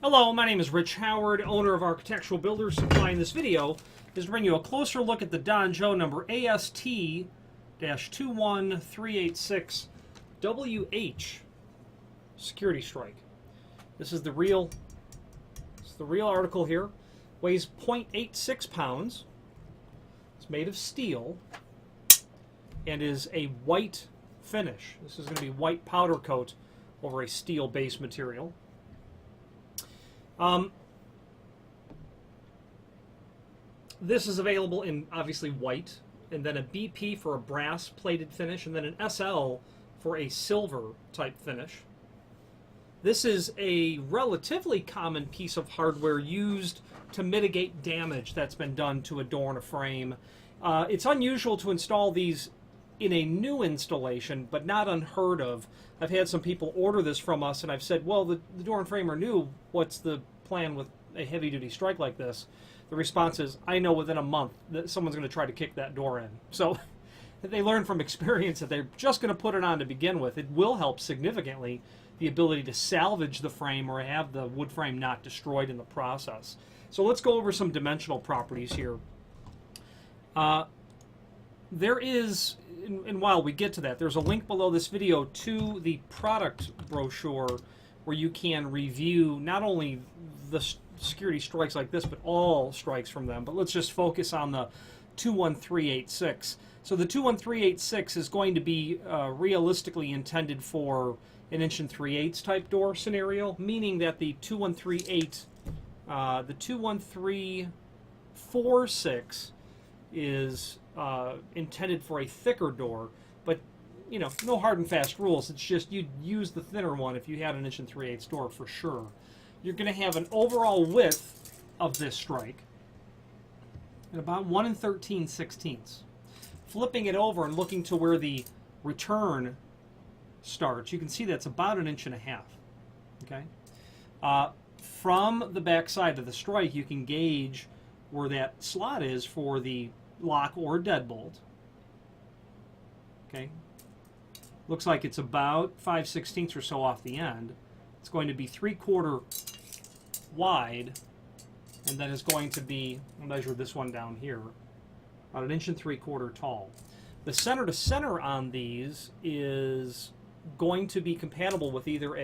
Hello, my name is Rich Howard, owner of Architectural Builders Supply. In this video is to bring you a closer look at the Jo number AST-21386WH security strike. This is the real article here. Weighs 0.86 pounds. It's made of steel and is a white finish. This is going to be white powder coat over a steel base material. This is available in obviously white, and then a BP for a brass plated finish, and then an SL for a silver type finish. This is a relatively common piece of hardware used to mitigate damage that's been done to a door and a frame. It's unusual to install these in a new installation, but not unheard of. I've had some people order this from us, and I've said, well, the door and frame are new. What's the plan with a heavy-duty strike like this? The response is, I know within a month that someone's going to try to kick that door in. So they learn from experience that they're just going to put it on to begin with. It will help significantly the ability to salvage the frame or have the wood frame not destroyed in the process. So let's go over some dimensional properties here. There is, and while we get to that, there's a link below this video to the product brochure where you can review not only the security strikes like this, but all strikes from them. But let's just focus on the 21386. So the 21386 is going to be realistically intended for an 1 3/8 type door scenario, meaning that the 2138, the 21346 is intended for a thicker door, but you know, no hard and fast rules. It's just you'd use the thinner one if you had an 1 3/8 door for sure. You're going to have an overall width of this strike at about 1 13/16. Flipping it over and looking to where the return starts, you can see that's about 1.5 inches. Okay. From the back side of the strike, you can gauge where that slot is for the lock or deadbolt. Okay. Looks like it's about 5/16 or so off the end. It's going to be 3/4 wide, and then it's going to be, I'll measure this one down here, about 1.75 inches tall. The center to center on these is going to be compatible with either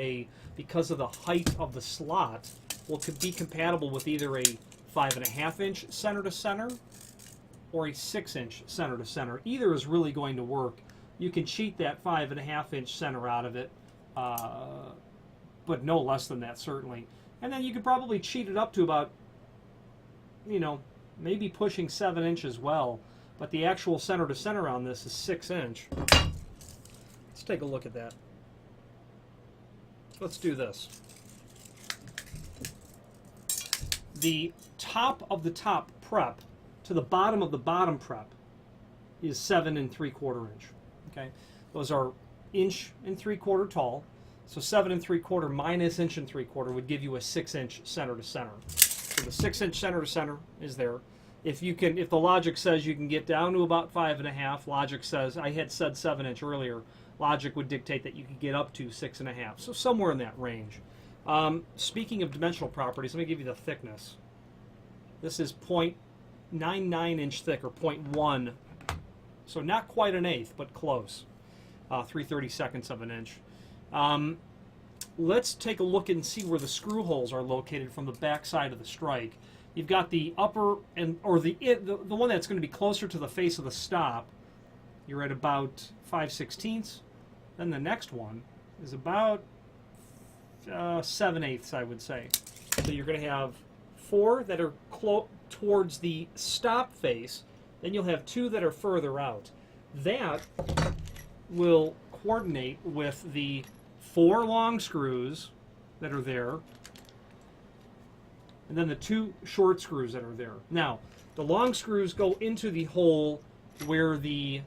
because of the height of the slot, could be compatible with either a 5.5 inch center to center or a 6 inch center to center. Either is really going to work. You can cheat that 5.5 inch center out of it, but no less than that certainly. And then you could probably cheat it up to about, you know, maybe pushing 7 inches well. But the actual center to center on this is 6 inch. Let's take a look at that. Let's do this. The top of the top prep to the bottom of the bottom prep is 7 3/4 inch. Okay, those are 1 3/4 tall. So 7 3/4 minus 1 3/4 would give you a 6 inch center to center. So the 6 inch center to center is there. If the logic says you can get down to about 5.5, logic says, I had said 7 inch earlier, logic would dictate that you could get up to 6.5. So somewhere in that range. Speaking of dimensional properties, let me give you the thickness. This is 0.99 inch thick, or 0.1. So not quite 1/8, but close. 3/32 of an inch. Let's take a look and see where the screw holes are located from the back side of the strike. You've got the upper or the one that's going to be closer to the face of the stop. You're at about 5/16. Then the next one is about 7/8, I would say. So you're going to have 4 that are towards the stop face. Then you'll have 2 that are further out. That will coordinate with the 4 long screws that are there, and then the 2 short screws that are there. Now, the long screws go into the hole where the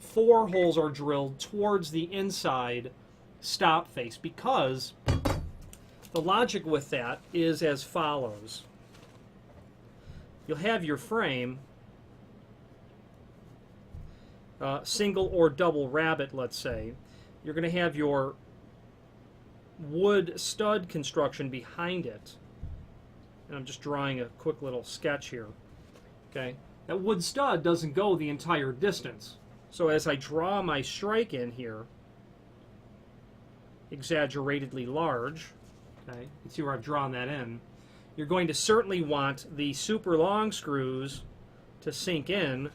4 holes are drilled towards the inside stop face, because the logic with that is as follows. You'll have your frame single or double rabbet, let's say. You're going to have your wood stud construction behind it. And I'm just drawing a quick little sketch here. Okay, that wood stud doesn't go the entire distance. So as I draw my strike in here, exaggeratedly large, okay, you can see where I've drawn that in, you're going to certainly want the super long screws to sink in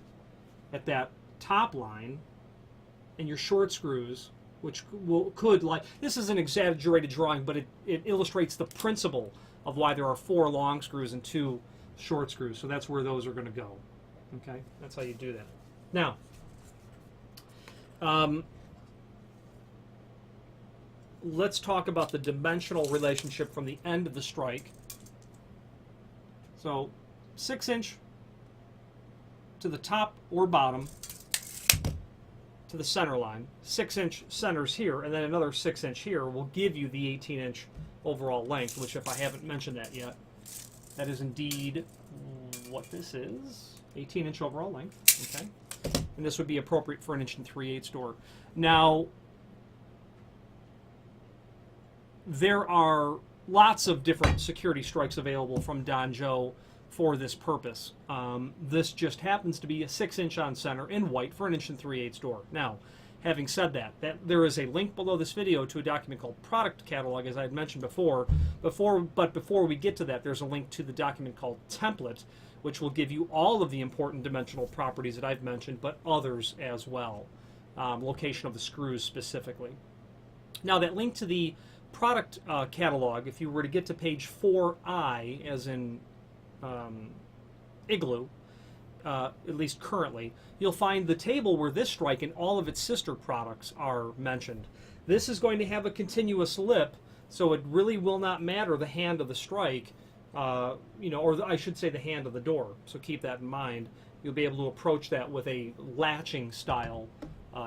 at that top line, and your short screws, which could, like, this is an exaggerated drawing, but it illustrates the principle of why there are 4 long screws and 2 short screws. So that's where those are going to go. Okay, that's how you do that. Now, let's talk about the dimensional relationship from the end of the strike. So 6-inch to the top or bottom to the center line. 6-inch centers here, and then another 6-inch here will give you the 18-inch overall length, which, if I haven't mentioned that yet, that is indeed what this is. 18-inch overall length. Okay, and this would be appropriate for an 1 3/8 door. Now, there are lots of different security strikes available from Jo for this purpose. This just happens to be a 6-inch on center in white for an 1 3/8 door. Now, having said that, there is a link below this video to a document called Product Catalog, as I had mentioned before. But before we get to that, there's a link to the document called Template, which will give you all of the important dimensional properties that I've mentioned, but others as well. Location of the screws specifically. Now, that link to the product catalog, if you were to get to page 4I, as in Igloo, at least currently, you'll find the table where this strike and all of its sister products are mentioned. This is going to have a continuous lip, so it really will not matter the hand of the strike, or I should say the hand of the door. So keep that in mind. You'll be able to approach that with a latching style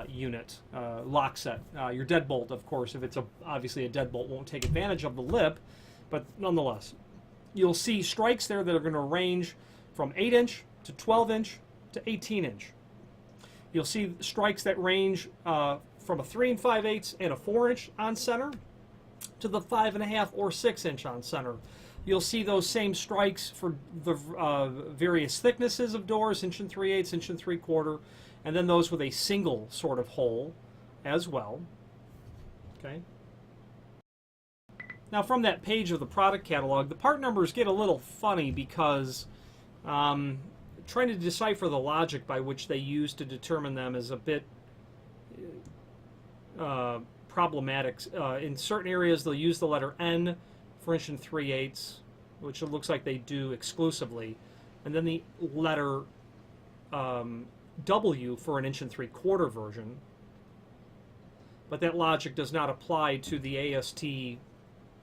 unit, lock set. Your deadbolt, of course, if it's obviously a deadbolt, won't take advantage of the lip, but nonetheless, you'll see strikes there that are going to range from 8-inch to 12-inch to 18-inch. You'll see strikes that range from a 3 5/8 and a 4-inch on center to the 5 1/2 or 6-inch on center. You'll see those same strikes for the various thicknesses of doors, 1 3/8, 1 3/4, and then those with a single sort of hole as well. Okay. Now, from that page of the product catalog, the part numbers get a little funny because trying to decipher the logic by which they use to determine them is a bit problematic. In certain areas, they'll use the letter N for 1 3/8, which it looks like they do exclusively, and then the letter W for an 1 3/4 version. But that logic does not apply to the AST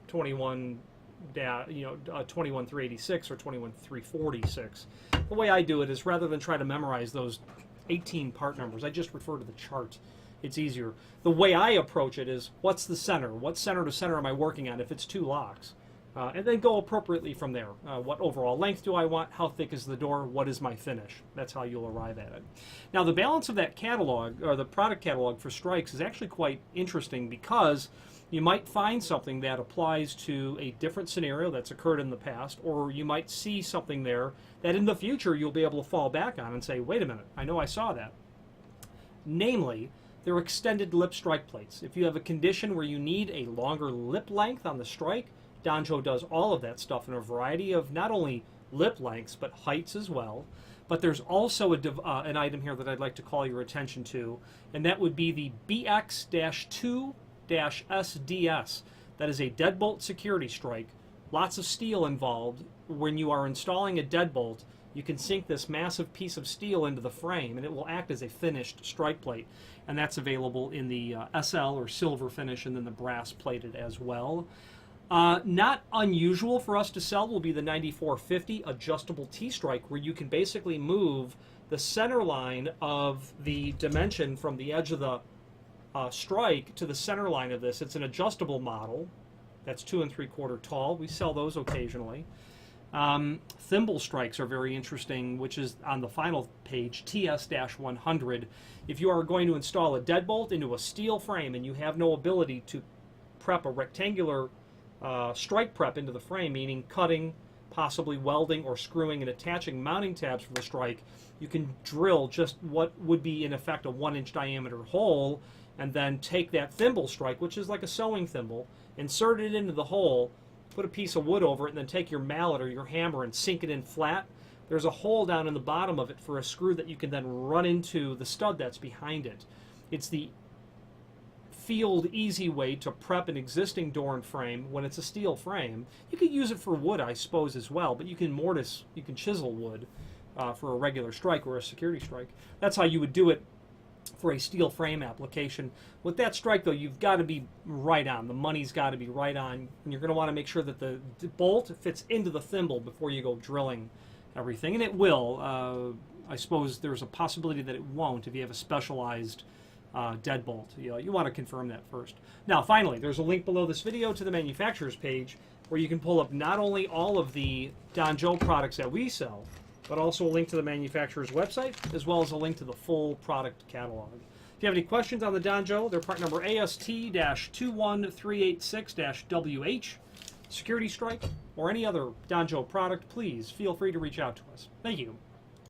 21386 or 21346. The way I do it is, rather than try to memorize those 18 part numbers, I just refer to the chart. It's easier. The way I approach it is, what's the center? What center to center am I working on if it's 2 locks? And then go appropriately from there. What overall length do I want? How thick is the door? What is my finish? That's how you'll arrive at it. Now, the balance of that catalog, or the product catalog for strikes, is actually quite interesting, because you might find something that applies to a different scenario that's occurred in the past, or you might see something there that in the future you'll be able to fall back on and say, wait a minute, I know I saw that. Namely, they're extended lip strike plates. If you have a condition where you need a longer lip length on the strike, Jo does all of that stuff in a variety of not only lip lengths, but heights as well. But there's also an item here that I'd like to call your attention to, and that would be the BX-2-SDS. That is a deadbolt security strike. Lots of steel involved. When you are installing a deadbolt, you can sink this massive piece of steel into the frame, and it will act as a finished strike plate. And that's available in the SL or silver finish, and then the brass plated as well. Not unusual for us to sell will be the 9450 adjustable T-strike, where you can basically move the center line of the dimension from the edge of the strike to the center line of this. It's an adjustable model. That's 2 3/4 tall. We sell those occasionally. Thimble strikes are very interesting, which is on the final page, TS-100. If you are going to install a deadbolt into a steel frame and you have no ability to prep a rectangular strike prep into the frame, meaning cutting, possibly welding or screwing and attaching mounting tabs for the strike, you can drill just what would be in effect a 1-inch diameter hole, and then take that thimble strike, which is like a sewing thimble, insert it into the hole, put a piece of wood over it, and then take your mallet or your hammer and sink it in flat. There's a hole down in the bottom of it for a screw that you can then run into the stud that's behind it. It's the field easy way to prep an existing door and frame when it's a steel frame. You could use it for wood, I suppose, as well, but you can mortise, you can chisel wood for a regular strike or a security strike. That's how you would do it for a steel frame application. With that strike, though, you've got to be right on. The money's got to be right on, and you're going to want to make sure that the bolt fits into the thimble before you go drilling everything, and it will. I suppose there's a possibility that it won't if you have a specialized deadbolt. You want to confirm that first. Now, finally, there's a link below this video to the manufacturer's page where you can pull up not only all of the Don Jo products that we sell, but also a link to the manufacturer's website, as well as a link to the full product catalog. If you have any questions on the Don Jo, their part number AST-21386-WH, security strike, or any other Don Jo product, please feel free to reach out to us. Thank you.